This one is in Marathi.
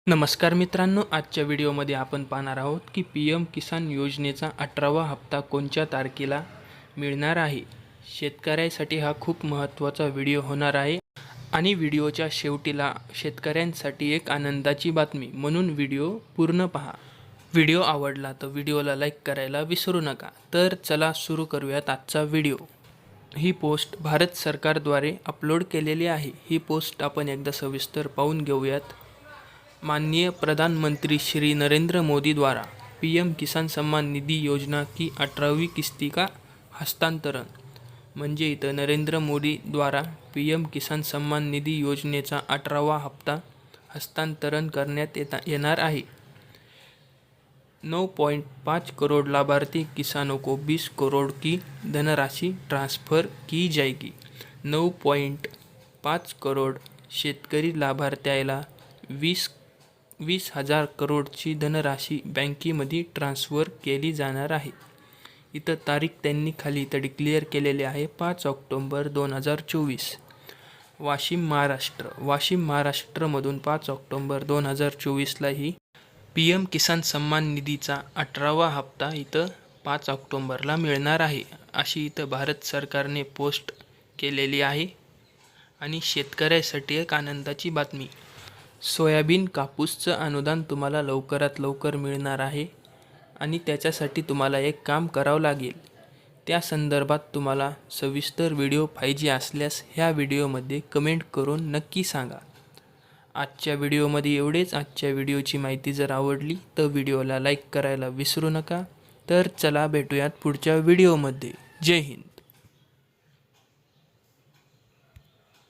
नमस्कार मित्रांनो, आजच्या व्हिडिओमध्ये आपण पाहणार आहोत की PM किसान योजनेचा 18वा हप्ता कोणत्या तारखेला मिळणार आहे. शेतकऱ्यांसाठी हा खूप महत्त्वाचा व्हिडिओ होणार आहे आणि व्हिडिओच्या शेवटीला शेतकऱ्यांसाठी एक आनंदाची बातमी, म्हणून व्हिडिओ पूर्ण पहा. व्हिडिओ आवडला तर व्हिडिओला लाईक करायला विसरू नका. तर चला सुरू करूयात आजचा व्हिडिओ. ही पोस्ट भारत सरकारद्वारे अपलोड केलेली आहे. ही पोस्ट आपण एकदा सविस्तर पाहून घेऊयात. माननीय प्रधानमंत्री श्री नरेंद्र मोदी द्वारा PM किसान सम्मान निधि योजना की 18वीं किस्ती का हस्तांतरण, म्हणजे इथं नरेंद्र मोदी द्वारा PM किसान सम्मान निधि योजनेचा 18वा हप्ता हस्तांतरण करण्यात येणार आहे. 9.5 करोड़ लाभार्थी किसानों को 20 करोड़ की धनराशि ट्रांसफ़र की जाएगी. 9.5 करोड़ शेतकरी लाभार्थ्याला 20,000 करोडची धनराशी बँकेमध्ये ट्रान्स्फर केली जाणार आहे. इथं तारीख त्यांनी खाली इथं डिक्लेअर केलेली आहे 5 ऑक्टोबर 2024. वाशिम महाराष्ट्रमधून 5 ऑक्टोबर 2024ला ही PM किसान सम्मान निधीचा 18वा हप्ता इथं 5 ऑक्टोबरला मिळणार आहे, अशी इथं भारत सरकारने पोस्ट केलेली आहे. आणि शेतकऱ्यासाठी एक आनंदाची बातमी, सोयाबीन कापूसचं अनुदान तुम्हाला लवकरात लवकर मिळणार आहे. आणि त्याच्यासाठी तुम्हाला एक काम करावं लागेल. त्या संदर्भात तुम्हाला सविस्तर व्हिडिओ पाहिजे असल्यास ह्या व्हिडिओमध्ये कमेंट करून नक्की सांगा. आजच्या व्हिडिओमध्ये एवढेच. आजच्या व्हिडिओची माहिती जर आवडली तर व्हिडिओला लाईक करायला विसरू नका. तर चला भेटूयात पुढच्या व्हिडिओमध्ये. जय हिंद.